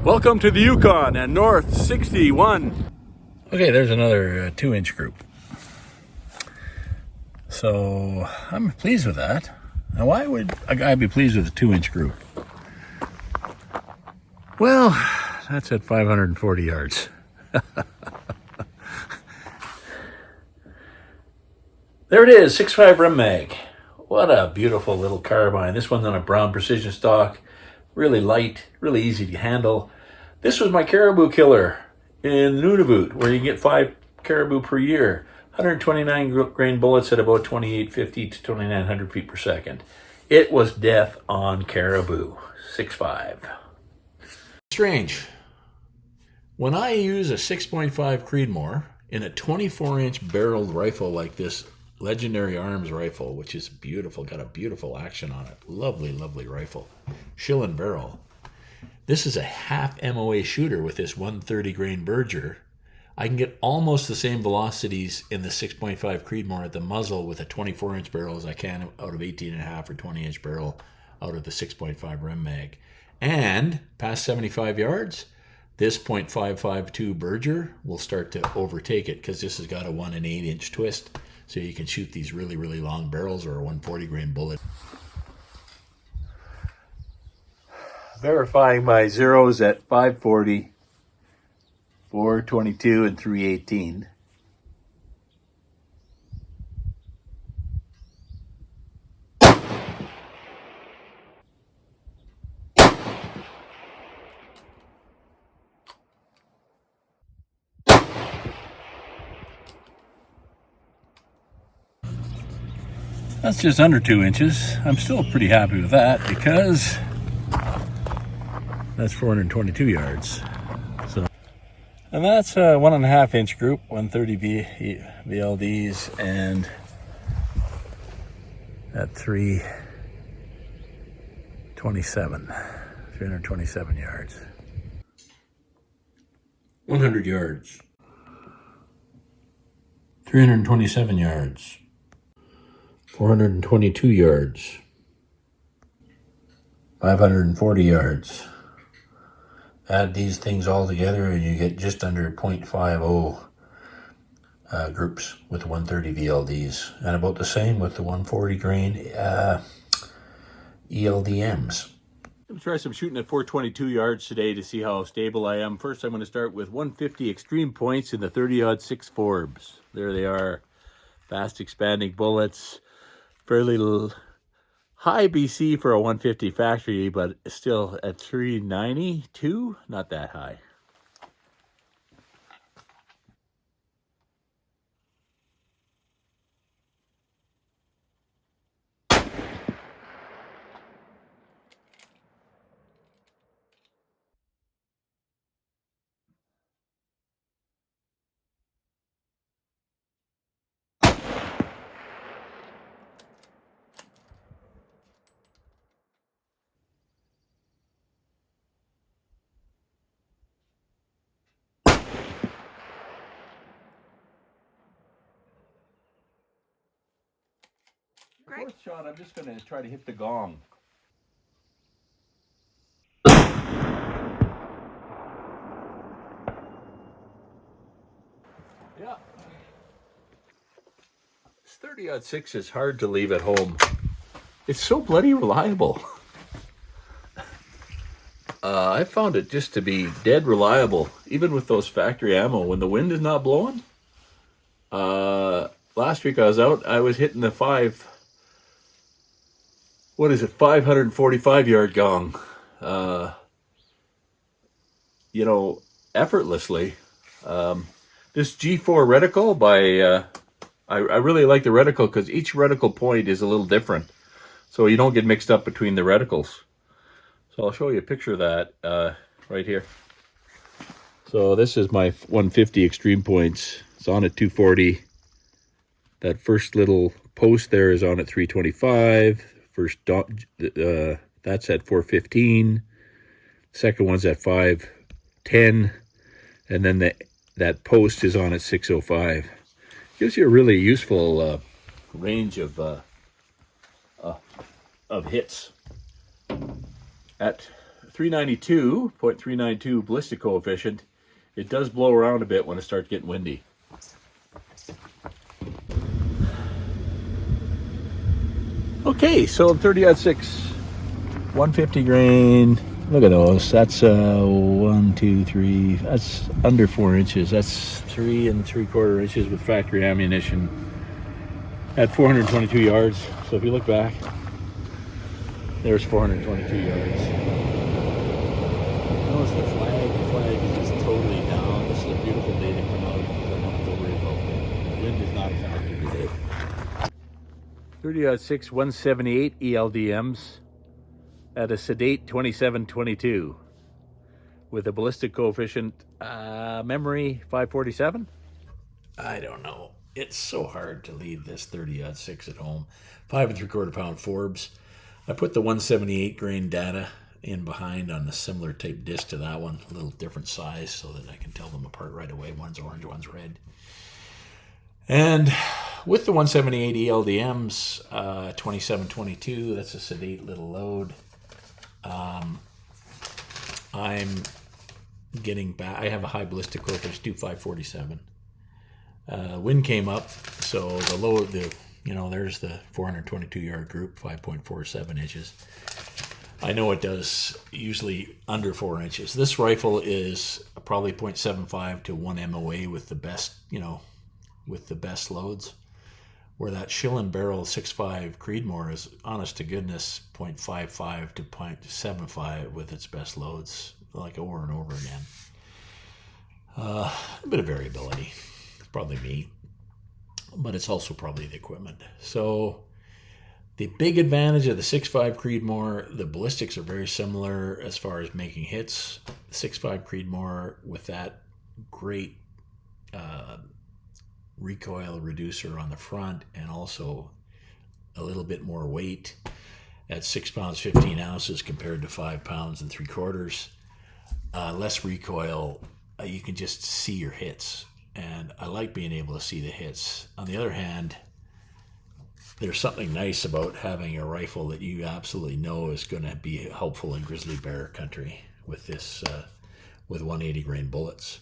Welcome to the Yukon and North 61. Okay, there's another 2-inch group. So I'm pleased with that. Now, why would a guy be pleased with a 2-inch group? Well, that's at 540 yards. There it is, 6.5 Rim Mag. What a beautiful little carbine. This one's on a brown precision stock. Really light, really easy to handle. This was my Caribou killer in Nunavut, where you can get 5 caribou per year. 129 grain bullets at about 2850 to 2900 feet per second. It was death on Caribou. 6.5. Strange. When I use a 6.5 Creedmore in a 24-inch barreled rifle like this Legendary Arms rifle, which is beautiful, got a beautiful action on it. Lovely, lovely rifle. Shilling barrel. This is a half MOA shooter with this 130 grain Berger. I can get almost the same velocities in the 6.5 Creedmore at the muzzle with a 24-inch barrel as I can out of 18.5 or 20-inch barrel out of the 6.5 Rim Mag. And past 75 yards, this .552 Berger will start to overtake it because this has got a 1 1/8-inch twist. So you can shoot these really, really long barrels or a 140 grain bullet. Verifying my zeros at 540, 422, and 318. That's just under 2 inches. I'm still pretty happy with that because that's 422 yards. So, and that's a 1.5 inch group, 130 VLDs, and at 327 yards. 100 yards. 327 yards. 422 yards, 540 yards. Add these things all together and you get just under 0.50 groups with 130 VLDs, and about the same with the 140 grain ELDMs. I'm going to try some shooting at 422 yards today to see how stable I am. First, I'm going to start with 150 extreme points in the 30-06 Forbes. There they are, fast expanding bullets. Fairly high BC for a 150 factory, but still at 392, not that high. Fourth shot, I'm just going to try to hit the gong. Yeah. This 30-06 is hard to leave at home. It's so bloody reliable. I found it just to be dead reliable, even with those factory ammo. When the wind is not blowing, last week I was out, I was hitting the 545 yard gong, effortlessly. This G4 reticle by, I really like the reticle because each reticle point is a little different. So you don't get mixed up between the reticles. So I'll show you a picture of that right here. So this is my 150 extreme points. It's on at 240. That first little post there is on at 325. First dot, that's at 415. Second one's at 510. And then that post is on at 605. Gives you a really useful range of hits. At .392 ballistic coefficient. It does blow around a bit when it starts getting windy. Okay, so 30-06, 150 grain. Look at those. That's 1, 2, 3. That's under 4 inches. That's 3 3/4 inches with factory ammunition at 422 yards. So if you look back, there's 422 yards. Notice the flag. The flag is just totally down. This is a beautiful day to come out because I don't have to worry about wind. Wind is not a factor today. 30-06, 178 ELDMs at a sedate 2722 with a ballistic coefficient, memory 547. I don't know. It's so hard to leave this 30-06 at home. 5 3/4 pound Forbes. I put the 178 grain data in behind on a similar type disc to that one, a little different size so that I can tell them apart right away. One's orange, one's red. And with the 178 ELDMs, 2722, that's a sedate little load. I'm getting back. I have a high ballistic coefficient, 547. Wind came up, so the low, there's the 422 yard group, 5.47 inches. I know it does usually under 4 inches. This rifle is probably 0.75 to 1 MOA with the best, with the best loads. Where that Shilling Barrel 6.5 Creedmore is, honest to goodness, 0.55 to 0.75 with its best loads, like over and over again. A bit of variability. It's probably me, but it's also probably the equipment. So the big advantage of the 6.5 Creedmore, the ballistics are very similar as far as making hits. The 6.5 Creedmore with that great recoil reducer on the front and also a little bit more weight at 6 pounds 15 ounces compared to 5 pounds and 3/4. Less recoil, you can just see your hits, and I like being able to see the hits. On the other hand, there's something nice about having a rifle that you absolutely know is going to be helpful in grizzly bear country with this with 180 grain bullets.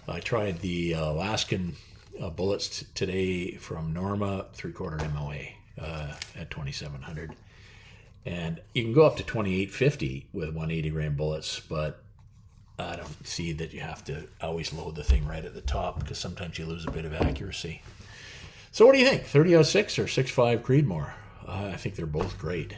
I tried the Alaskan bullets today from Norma, 3/4 MOA at 2700, and you can go up to 2850 with 180 grain bullets, but I don't see that you have to always load the thing right at the top because sometimes you lose a bit of accuracy. So what do you think, 30-06 or 6.5 Creedmore? I think they're both great.